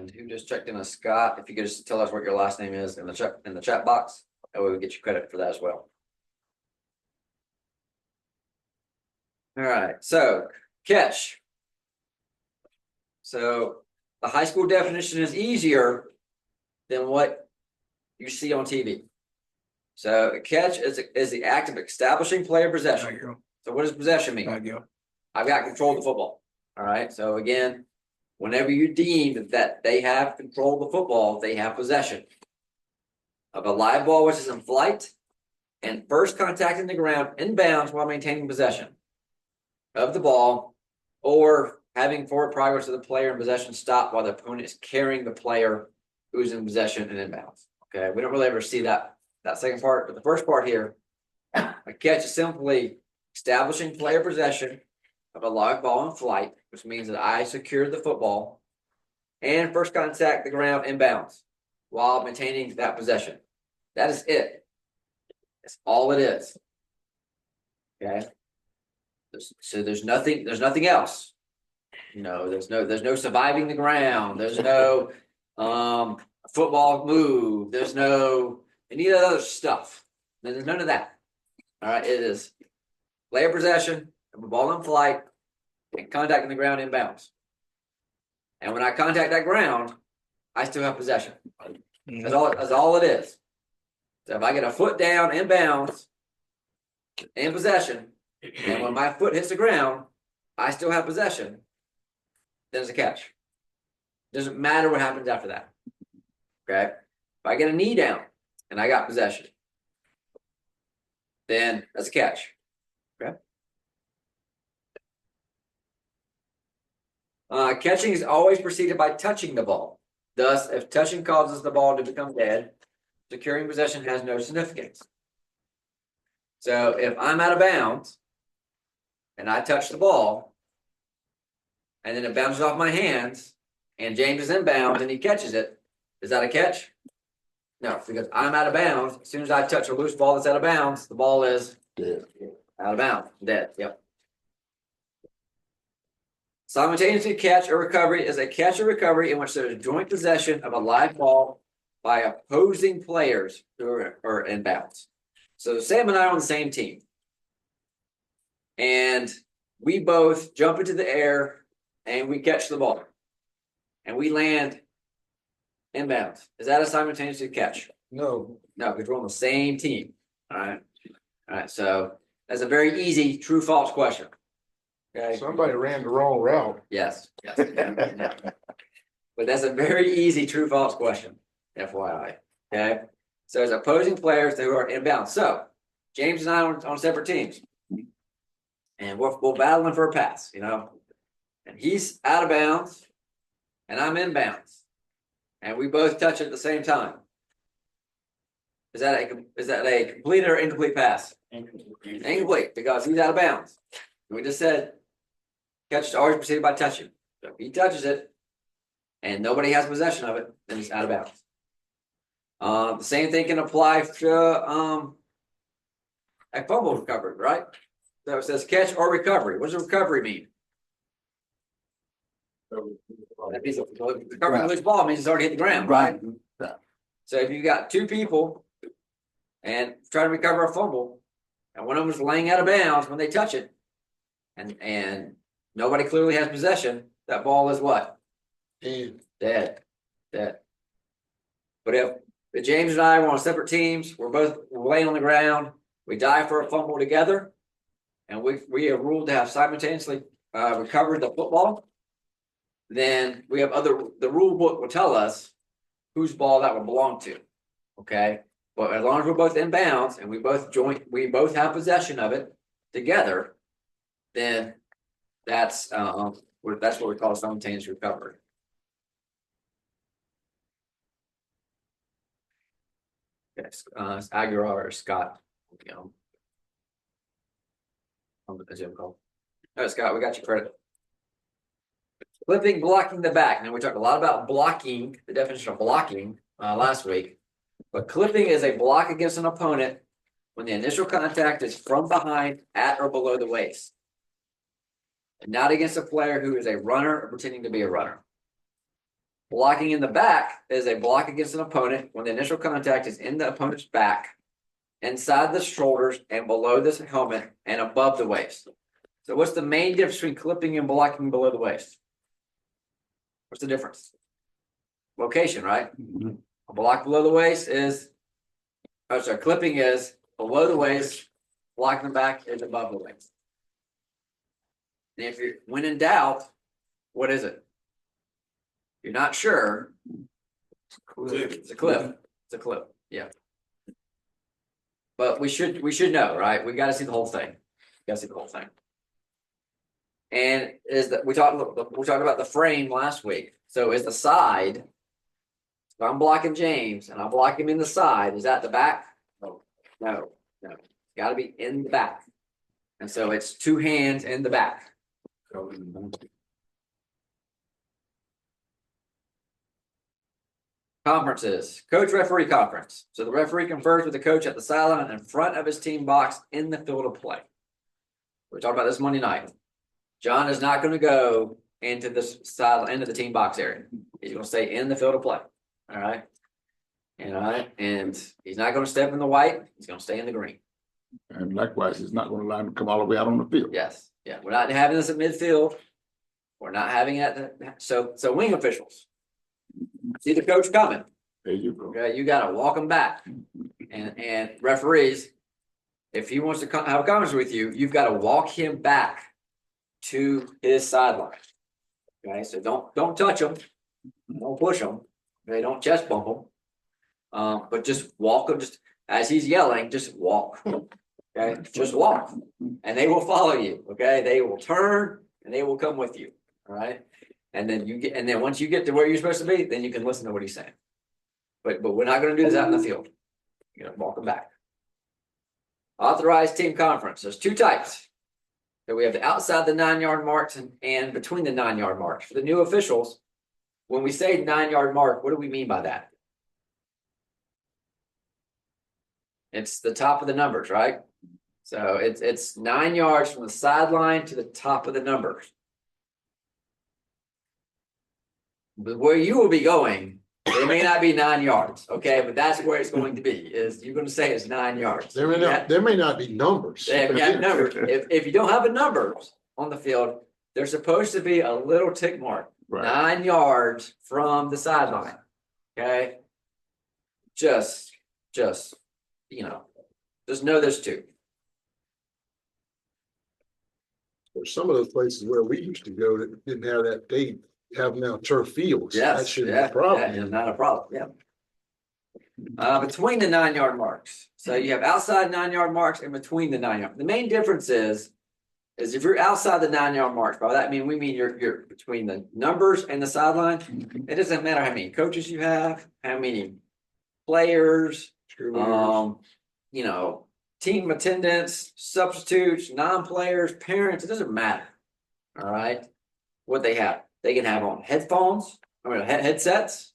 And who just checked in a Scott? If you could just tell us what your last name is in the chat box, that way we get you credit for that as well. All right, so catch. So the high school definition is easier than what you see on TV. So a catch is the act of establishing player possession. So what does possession mean? I've got control of the football. All right. So again, whenever you deem that they have control of the football, they have possession of a live ball which is in flight and first contacting the ground inbounds while maintaining possession of the ball, or having forward progress of the player in possession stop while the opponent is carrying the player who's in possession and inbounds. Okay, we don't really ever see that second part, but the first part here, a catch is simply establishing player possession of a live ball in flight, which means that I secured the football and first contact the ground inbounds while maintaining that possession. That is it. That's all it is. Okay. So there's nothing else. You know, there's no surviving the ground. There's no football move. There's no any of that other stuff. There's none of that. All right, it is player possession of a ball in flight and contacting the ground inbounds. And when I contact that ground, I still have possession. That's all it is. So if I get a foot down inbounds in possession, and when my foot hits the ground, I still have possession, then it's a catch. Doesn't matter what happens after that. Okay. If I get a knee down and I got possession, then that's a catch. Okay. Catching is always preceded by touching the ball. Thus, if touching causes the ball to become dead, securing possession has no significance. So if I'm out of bounds and I touch the ball and then it bounces off my hands and James is inbounds and he catches it, is that a catch? No, because I'm out of bounds. As soon as I touch a loose ball that's out of bounds, the ball is dead. Out of bounds, dead. Yep. Simultaneously catch or recovery is a catch or recovery in which there is joint possession of a live ball by opposing players who are in bounds. So Sam and I are on the same team. And we both jump into the air and we catch the ball. And we land inbounds. Is that a simultaneous catch? No, because we're on the same team. All right. So that's a very easy true false question. Okay. somebody ran the wrong route. Yes. Yeah. But that's a very easy true false question. FYI. Okay. So it's opposing players who are inbounds. So James and I are on separate teams. And we're battling for a pass, you know. And he's out of bounds and I'm inbounds. And we both touch it at the same time. Is that a complete or incomplete pass? Incomplete, because he's out of bounds. We just said catch is always preceded by touching. So if he touches it and nobody has possession of it, then he's out of bounds. The same thing can apply to a fumble recovery, right? So it says catch or recovery. What does recovery mean? That means recovering a loose ball means it's already hit the ground, right? So if you've got two people and try to recover a fumble, and one of them is laying out of bounds when they touch it, and nobody clearly has possession, that ball is what? Dead. But if James and I were on separate teams, we're laying on the ground, we dive for a fumble together, and we are ruled to have simultaneously recovered the football, then we have the rule book will tell us whose ball that would belong to. Okay. But as long as we're both in bounds and we both have possession of it together, then that's what we call simultaneous recovery. Yes, Aguilar or Scott. As you call. All right, Scott, we got your credit. Clipping, blocking the back. Now we talked a lot about blocking, the definition of blocking last week. But clipping is a block against an opponent when the initial contact is from behind, at or below the waist. And not against a player who is a runner or pretending to be a runner. Blocking in the back is a block against an opponent when the initial contact is in the opponent's back, inside the shoulders and below this helmet and above the waist. So what's the main difference between clipping and blocking below the waist? What's the difference? Location, right? A block below the waist is, clipping is below the waist, blocking the back is above the waist. And if you're, when in doubt, what is it? You're not sure. It's a clip. It's a clip. Yeah. But we should know, right? We got to see the whole thing. Got to see the whole thing. And is that we talked about the frame last week. So is the side? If I'm blocking James and I block him in the side, is that the back? No. Got to be in the back. And so it's two hands in the back. Conferences, coach referee conference. So the referee confers with the coach at the sideline in front of his team box in the field of play. We talked about this Monday night. John is not going to go into this side, into the team box area. He's going to stay in the field of play. All right. And he's not going to step in the white. He's going to stay in the green. And likewise, he's not going to allow him to come all the way out on the field. Yes. Yeah. We're not having this at midfield. We're not having it at the, so wing officials. See the coach coming. There you go. Okay. You got to walk him back. And referees, if he wants to have a conference with you, you've got to walk him back to his sideline. Okay. So don't touch him. Don't push him. Okay. Don't chest bump him. But just walk him, just as he's yelling, just walk. Okay, just walk, and they will follow you. Okay, they will turn and they will come with you. All right, and then once you get to where you're supposed to be, then you can listen to what he's saying. But we're not going to do this out in the field. You know, walk them back. Authorized team conference. There's two types. So we have the outside the 9-yard marks and between the 9-yard marks. For the new officials, when we say 9-yard mark, what do we mean by that? It's the top of the numbers, right? So it's 9 yards from the sideline to the top of the numbers. But where you will be going, it may not be 9 yards, okay? But that's where it's going to be. Is you're going to say it's 9 yards. There may not be numbers. Numbers. If you don't have the numbers on the field, there's supposed to be a little tick mark, Right. 9 yards from the sideline. Okay, just you know, just know there's two. There's some of those places where we used to go that didn't have that, they have now turf fields. Yes, That shouldn't yeah, be a problem. yeah, not a problem. Yeah. Between the 9-yard marks. So you have outside 9-yard marks and between the 9-yard. The main difference is if you're outside the 9-yard marks, by that we mean you're between the numbers and the sideline. It doesn't matter how many coaches you have, how many players, you know, team attendance, substitutes, non-players, parents, it doesn't matter. All right. What they have. They can have on headphones, headsets.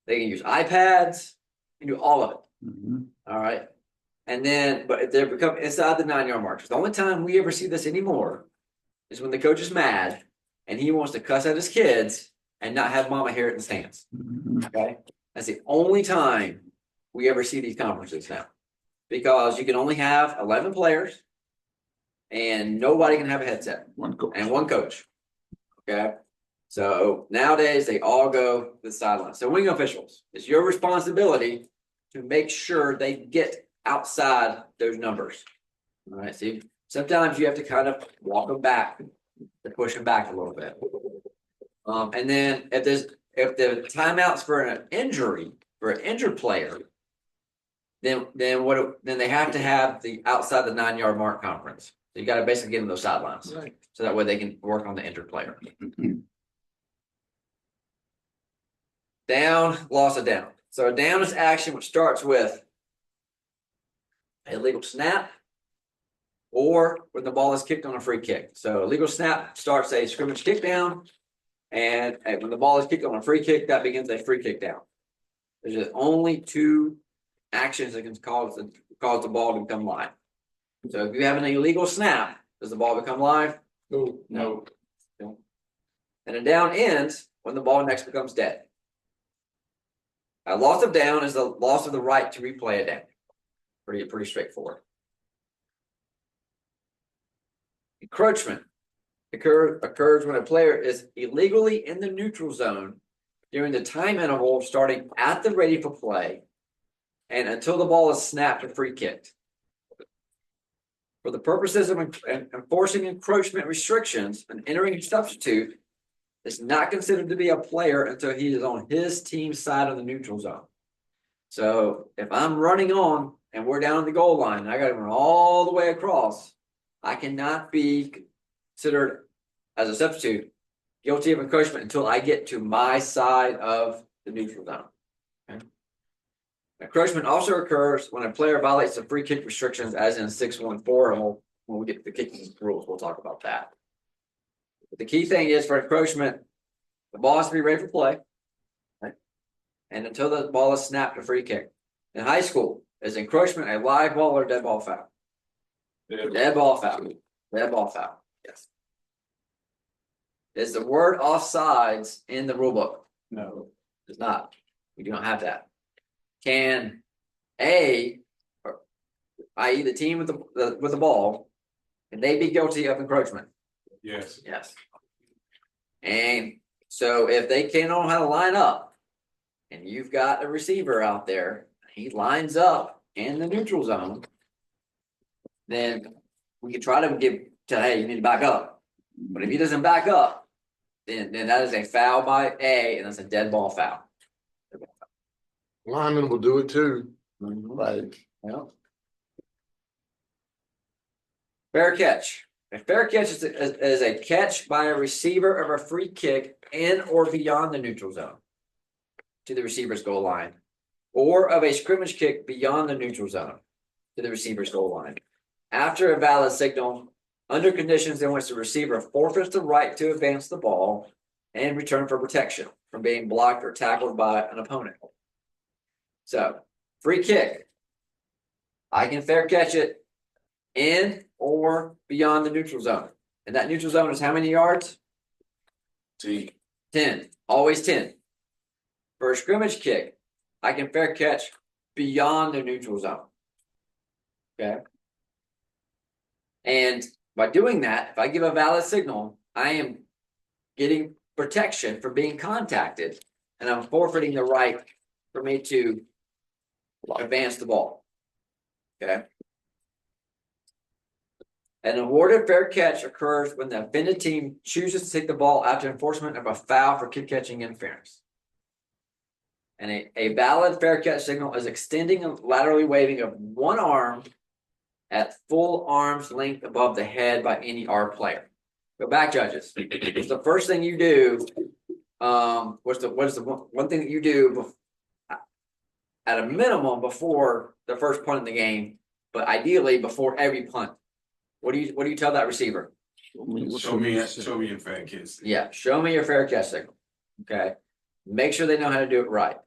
They can use iPads. They can do all of it. All right. And then, but if they become inside the 9-yard marks, the only time we ever see this anymore is when the coach is mad and he wants to cuss at his kids and not have mama hear it in the stands. Okay. That's the only time we ever see these conferences now, because you can only have 11 players and nobody can have a headset. One coach. Okay. So nowadays they all go to the sideline. So wing officials, it's your responsibility to make sure they get outside those numbers. All right. See, sometimes you have to kind of walk them back to push them back a little bit. And then if the timeouts for an injury for an injured player, then they have to have the outside the 9-yard mark conference. So you got to basically get them those sidelines, right? So that way they can work on the injured player. Down, loss of down. So a down is action which starts with a legal snap or when the ball is kicked on a free kick. So a legal snap starts a scrimmage kick down, and when the ball is kicked on a free kick, that begins a free kick down. There's only two actions that can cause the ball to become live. So if you have an illegal snap, does the ball become live? No. And a down ends when the ball next becomes dead. A loss of down is the loss of the right to replay a down. Pretty straightforward. Encroachment occurs when a player is illegally in the neutral zone during the time interval starting at the ready for play and until the ball is snapped or free kicked. For the purposes of enforcing encroachment restrictions, an entering substitute is not considered to be a player until he is on his team's side of the neutral zone. So if I'm running on and we're down at the goal line and I got to run all the way across, I cannot be considered as a substitute guilty of encroachment until I get to my side of the neutral zone. Okay. Encroachment also occurs when a player violates the free kick restrictions, as in 614, and when we get to the kicking rules, we'll talk about that. But the key thing is for encroachment, the ball has to be ready for play, right? And until the ball is snapped, a free kick. In high school, is encroachment a live ball or dead ball foul? Dead ball foul. Dead ball foul. Yes. Is the word offsides in the rule book? No. It's not. We do not have that. Can i.e. the team with the ball, can they be guilty of encroachment? Yes. Yes. And so if they can't know how to line up, and you've got a receiver out there, he lines up in the neutral zone, then we can try to give to, hey, you need to back up. But if he doesn't back up, then that is a foul by A, and that's a dead ball foul. Linemen will do it too. Right. Yeah. Fair catch. A fair catch is a catch by a receiver of a free kick in or beyond the neutral zone to the receiver's goal line, or of a scrimmage kick beyond the neutral zone to the receiver's goal line. After a valid signal, under conditions in which the receiver forfeits the right to advance the ball and return for protection from being blocked or tackled by an opponent. So, free kick. I can fair catch it in or beyond the neutral zone. And that neutral zone is how many yards? 10. Always 10. For a scrimmage kick, I can fair catch beyond the neutral zone. Okay. And by doing that, if I give a valid signal, I am getting protection for being contacted, and I'm forfeiting the right for me to advance the ball. Okay. An awarded fair catch occurs when the offended team chooses to take the ball after enforcement of a foul for kick catching interference. And a valid fair catch signal is extending and laterally waving of one arm at full arm's length above the head by any R player. Go back, judges. What's the first thing you do? What's the one thing that you do at a minimum before the first punt in the game, but ideally before every punt? What do you tell that receiver? Show me your fair catch. Yeah, show me your fair catch signal. Okay. Make sure they know how to do it right.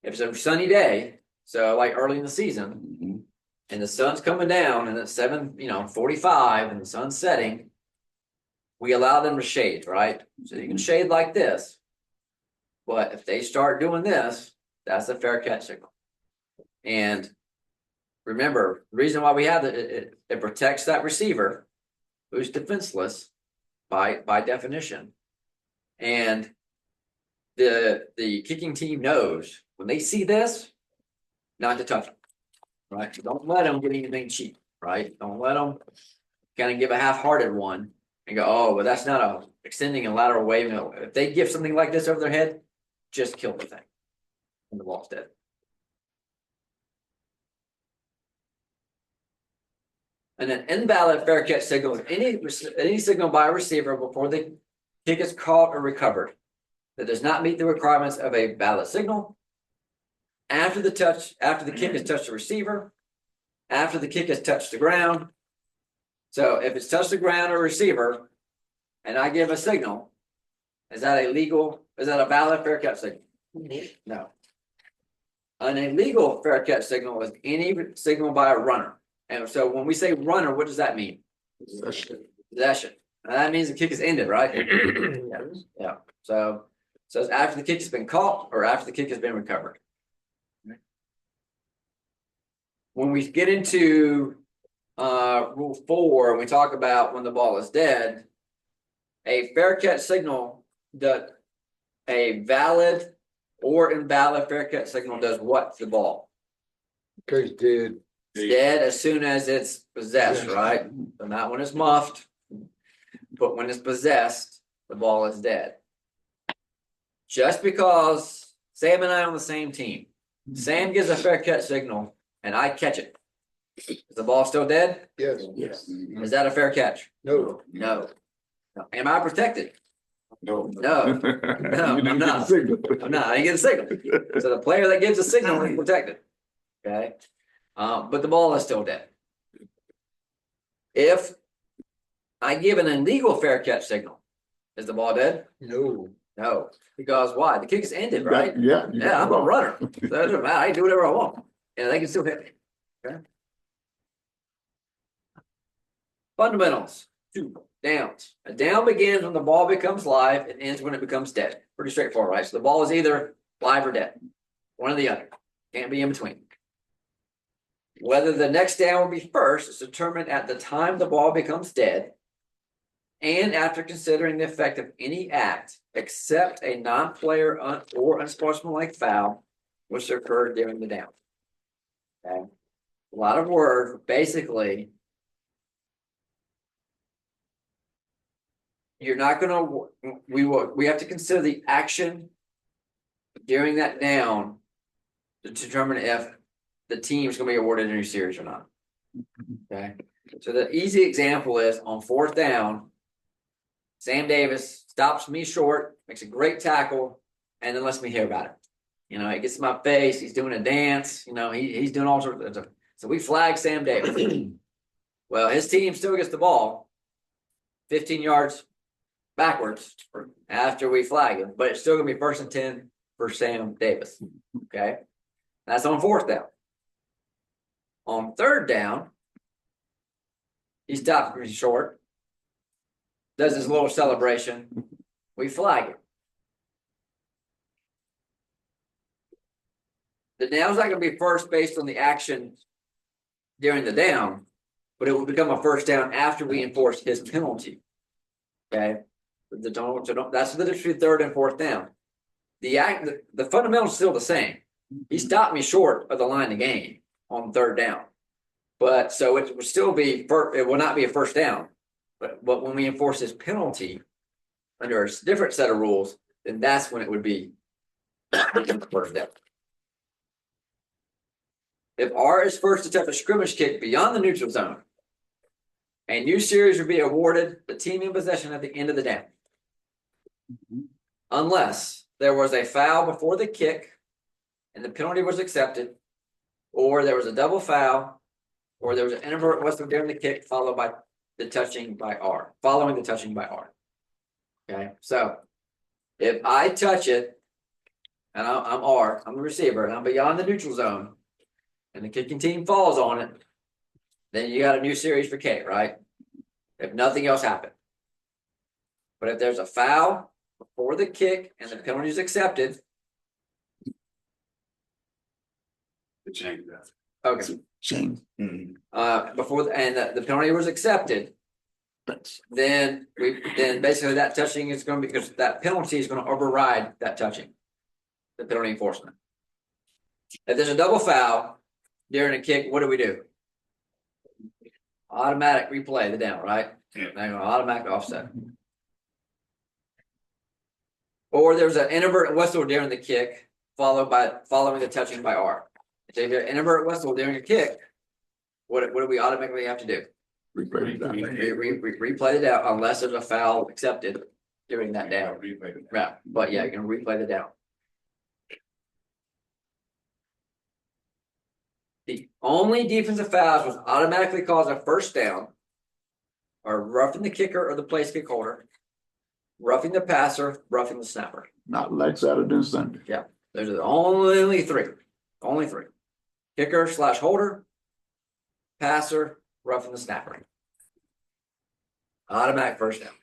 If it's a sunny day, so like early in the season, and the sun's coming down and it's 7:45 and the sun's setting, we allow them to shade, right? So you can shade like this. But if they start doing this, that's a fair catch signal. And remember, the reason why we have it protects that receiver who's defenseless by definition. And the kicking team knows when they see this, not to touch them, right? Don't let them get anything cheap, right? Don't let them kind of give a half-hearted one and go, oh, well, that's not a extending a lateral wave. No, if they give something like this over their head, just kill the thing, and the ball's dead. And an invalid fair catch signal is any signal by a receiver before the kick is caught or recovered that does not meet the requirements of a valid signal. After the kick has touched the receiver, after the kick has touched the ground. So if it's touched the ground or receiver, and I give a signal, is that a valid fair catch signal? No. An illegal fair catch signal is any signal by a runner. And so when we say runner, what does that mean? Possession. Now that means the kick is ended, right? Yeah. So it's after the kick has been caught or after the kick has been recovered. when we get into rule 4, and we talk about when the ball is dead, a fair catch signal that a valid or invalid fair catch signal does what to the ball? Okay, dead. It's dead as soon as it's possessed, right? So not when it's muffed, but when it's possessed, the ball is dead. Just because Sam and I are on the same team, Sam gives a fair catch signal and I catch it. Is the ball still dead? Yes. Yes. Is that a fair catch? No. No. No. Am I protected? No. No. You didn't get the signal. I'm not. I didn't get a signal. So the player that gives a signal is protected. Okay. But the ball is still dead. If I give an illegal fair catch signal, is the ball dead? No. No. Because why? The kick is ended, right? Yeah. Yeah, I'm a runner. So it doesn't matter. I can do whatever I want. And they can still hit me. Okay. Fundamentals. 2 downs. A down begins when the ball becomes live. It ends when it becomes dead. Pretty straightforward, right? So the ball is either live or dead. One or the other. Can't be in between. Whether the next down will be first is determined at the time the ball becomes dead and after considering the effect of any act except a non-player or unsportsmanlike foul which occurred during the down. Okay. A lot of words. Basically, you're not going to, we have to consider the action during that down to determine if the team is going to be awarded a new series or not. Okay. So the easy example is on 4th down, Sam Davis stops me short, makes a great tackle, and then lets me hear about it. You know, it gets in my face. He's doing a dance. You know, he's doing all sorts of stuff. So we flag Sam Davis. Well, his team still gets the ball 15 yards backwards after we flag him, but it's still going to be 1st and 10 for Sam Davis. Okay. That's on 4th down. On 3rd down, he stops me short, does his little celebration. We flag it. The down's not going to be first based on the action during the down, but it will become a 1st down after we enforce his penalty. Okay. That's the difference between 3rd and 4th down. The fundamentals is still the same. He stopped me short of the line of game on 3rd down. But so it will still be, it will not be a 1st down. But when we enforce his penalty under a different set of rules, then that's when it would be 1st down. If R is first to attempt a scrimmage kick beyond the neutral zone, a new series would be awarded the team in possession at the end of the down. Unless there was a foul before the kick and the penalty was accepted, or there was a double foul, or there was an inadvertent whistle during the kick following the touching by R. Okay, so if I touch it and I'm R, I'm the receiver, and I'm beyond the neutral zone, and the kicking team falls on it, then you got a new series for K, right? If nothing else happened. But if there's a foul before the kick and the penalty is accepted, To change that. okay. Shame. Before the penalty was accepted, then basically that touching is going to be, because that penalty is going to override that touching, the penalty enforcement. If there's a double foul during a kick, what do? Automatic replay the down, right? Yeah. Automatic offset. Or there's an inadvertent whistle during the kick, following the touching by R. If you have an inadvertent whistle during a kick, what do we automatically have to do? Replay that. Replay the down unless there's a foul accepted during that down. Right. But yeah, you're gonna replay the down. The only defensive fouls which automatically cause a 1st down are roughing the kicker or the place kick holder, roughing the passer, roughing the snapper. Not like Saturday and Sunday. Yeah, those are the only 3. Only 3. Kicker / holder, passer, roughing the snapper. Automatic 1st down.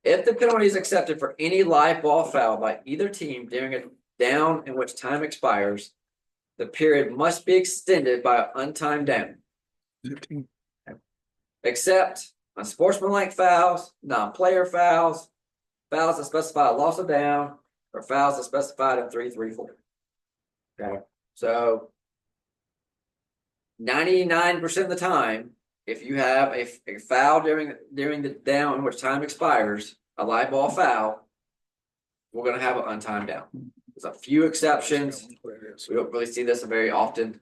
If the penalty is accepted for any live ball foul by either team during a down in which time expires, the period must be extended by untimed down, except on sportsmanlike fouls, non-player fouls, fouls that specify a loss of down, or fouls that specified in 3-3-4. Okay, so 99% of the time, if you have a foul during the down, which time expires, a live ball foul, we're going to have an untimed down. There's a few exceptions. We don't really see this very often,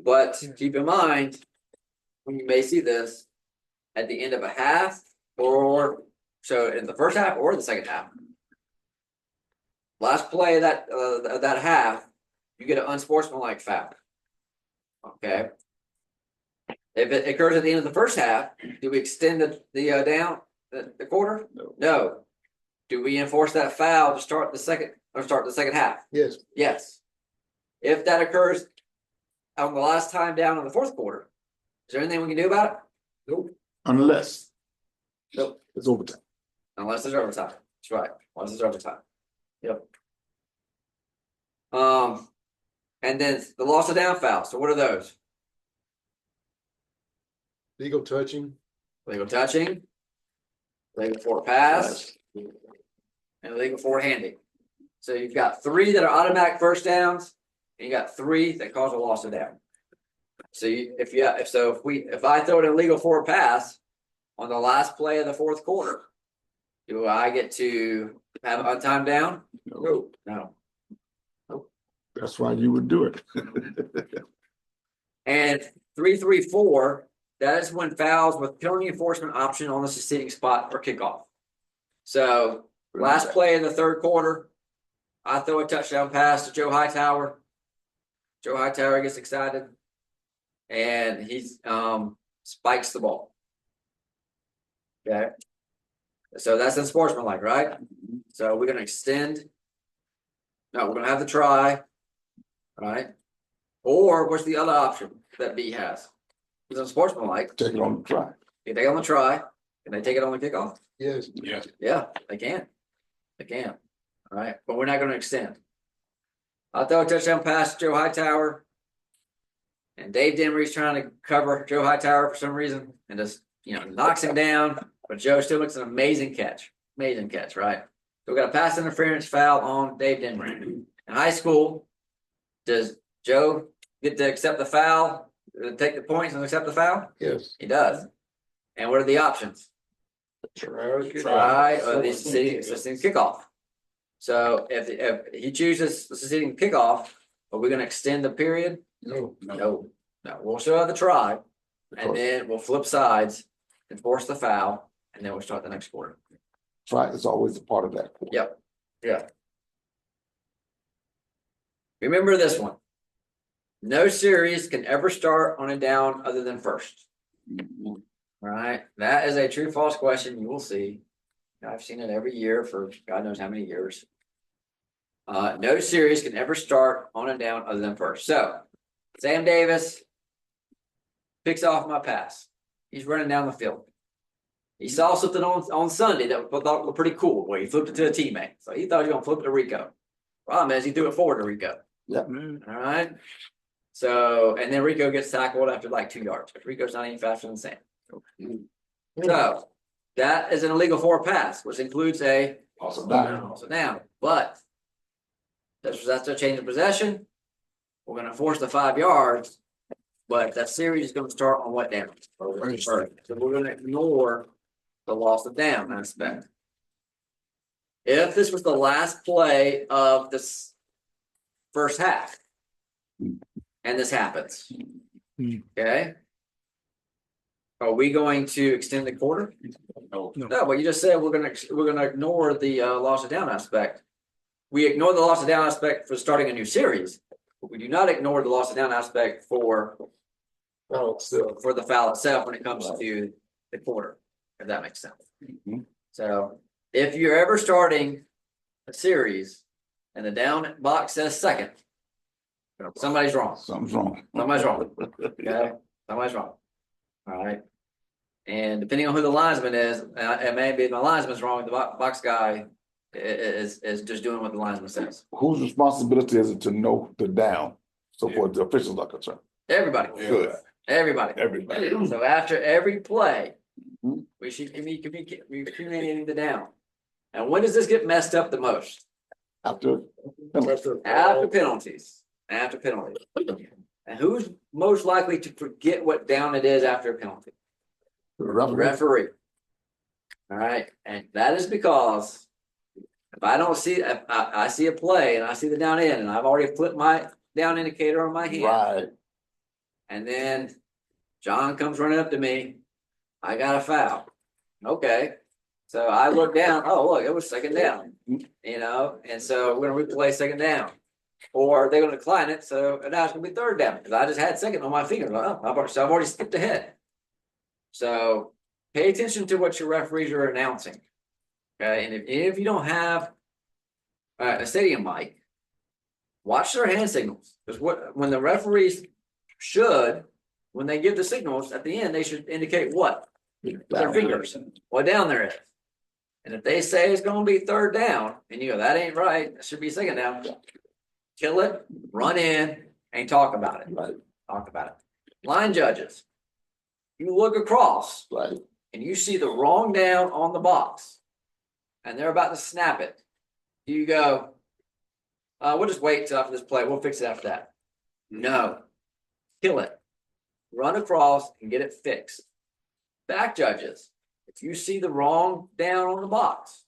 but keep in mind when you may see this at the end of a half, or so in the first half or the second half. Last play of that half, you get an unsportsmanlike foul. Okay. If it occurs at the end of the first half, do we extend the down the quarter? No. Do we enforce that foul to start the second half? Yes. Yes. If that occurs on the last time down in the fourth quarter, is there anything we can do about it? Nope. Unless Nope. it's overtime. Unless there's overtime. That's right. Unless there's overtime. Yep. And then the loss of down foul. So what are those? Legal touching. Legal touching, legal forward pass, and legal forward handing. So you've got 3 that are automatic first downs, and you got 3 that cause a loss of down. So if I throw an illegal forward pass on the last play of the fourth quarter, do I get to have untimed down? No, No. that's why you would do it. And 3-3-4, that is when fouls with penalty enforcement option on the succeeding spot or kickoff. So last play in the third quarter, I throw a touchdown pass to Joe Hightower. Joe Hightower gets excited, and he spikes the ball. Okay, so that's unsportsmanlike, right? So we're going to extend. No, we're going to have the try, right? Or what's the other option that B has? It's unsportsmanlike. Take it on the try. Can they take it on the try? Can they take it on the kickoff? Yes. Yeah. Yeah, they can. They can. All right, but we're not going to extend. I'll throw a touchdown pass to Joe Hightower, and Dave Demery's trying to cover Joe Hightower for some reason, and just knocks him down. But Joe still makes an amazing catch. Amazing catch, right? So we got a pass interference foul on Dave Demery. In high school, does Joe get to accept the foul, take the points, and accept the foul? Yes. He does. And what are the options? Try or the succeeding kickoff. So if he chooses the succeeding kickoff, are we going to extend the period? No. No. We'll still have the try, and then we'll flip sides, enforce the foul, and then we'll start the next quarter. Try is always a part of that. Yep. Yeah. Remember this one. No series can ever start on a down other than first. All right. That is a true false question. You will see. I've seen it every year for God knows how many years. No series can ever start on a down other than first. So Sam Davis picks off my pass. He's running down the field. He saw something on Sunday that thought looked pretty cool where he flipped it to a teammate. So he thought he was going to flip it to Rico. Problem is he threw it forward to Rico. Yeah. All right. So, and then Rico gets tackled after like 2 yards. But Rico's not any faster than Sam. So that is an illegal forward pass, which includes a Also down. down. But that's a change of possession. We're going to force the 5 yards, but that series is going to start on what down? First. So we're going to ignore the loss of down aspect. If this was the last play of this first half, and this happens, okay, are we going to extend the quarter? No. No, but you just said we're gonna ignore the loss of down aspect. We ignore the loss of down aspect for starting a new series, but we do not ignore the loss of down aspect for the foul itself when it comes to the quarter, if that makes sense. Mhm. So if you're ever starting a series and the down box says second, somebody's wrong. Something's wrong. Somebody's wrong. Okay, somebody's wrong. All right. And depending on who the linesman is, it may be the linesman's wrong. The box guy is just doing what the linesman says. Whose responsibility is it to know the down? so far as the officials are concerned. Everybody, Good, everybody. everybody. So after every play, Mhm. we should be communicating the down. And when does this get messed up the most? After, After penalties, after penalties. And who's most likely to forget what down it is after a penalty? the referee, Referee. All right, and that is because if I don't see, if I see a play and I see the down end and I've already flipped my down indicator on my hand. right, And then John comes running up to me. I got a foul. Okay. So I look down. Oh, look, it was second down. You know, and so we're gonna replay second down. Or they're gonna decline it. So now it's gonna be third down because I just had second on my finger. Oh, I've already skipped ahead. So pay attention to what your referees are announcing. Okay, and if you don't have a stadium mic, watch their hand signals. Because when the referees should, when they give the signals at the end, they should indicate what? Their fingers, what down there is. And if they say it's gonna be third down, and you go, that ain't right, it should be second down. Kill it, run in, and talk about it. right, Talk about it. Line judges. You look across right, and you see the wrong down on the box, and they're about to snap it. You go, we'll just wait till after this play. We'll fix it after that. No, kill it. Run across and get it fixed. Back judges, if you see the wrong down on the box,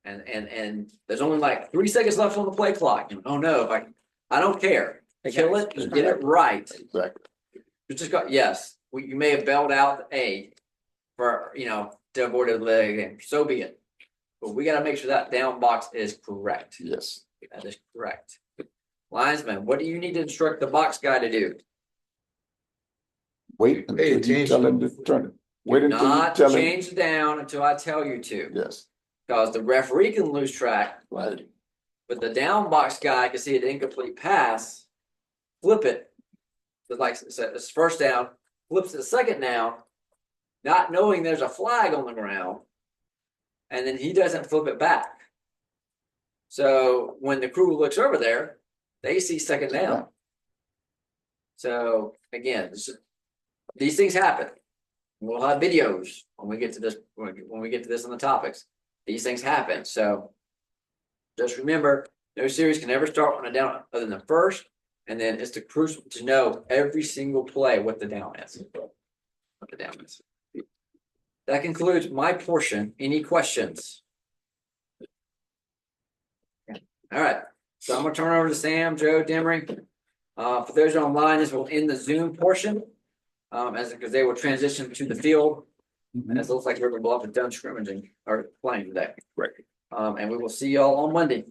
and there's only like 3 seconds left on the play clock. Oh no, I don't care. Kill it, just get it right. exactly. You just got, yes, you may have bailed out A for, to avoid a leg game. So be it. But we gotta make sure that down box is correct. Yes, That is correct. Linesman, what do you need to instruct the box guy to do? wait Pay until you tell him to turn it. Wait until you Not tell him, change the down until I tell you to, yes, because the referee can lose track, right, but the down box guy can see an incomplete pass, flip it. So like it's first down, flips the second down, not knowing there's a flag on the ground, and then he doesn't flip it back. So when the crew looks over there, they see second down. Yeah. So again, these things happen. We'll have videos when we get to this, when we get to this on the topics. These things happen. So just remember, no series can ever start on a down other than the first. And then it's crucial to know every single play what the down is. What the down is. That concludes my portion. Any questions? All right. So I'm gonna turn over to Sam, Joe, Demery. For those online, this will end the Zoom portion. Because they will transition to the field. As it looks like River Bluff is done scrimmaging or playing today. right. And we will see y'all on Monday.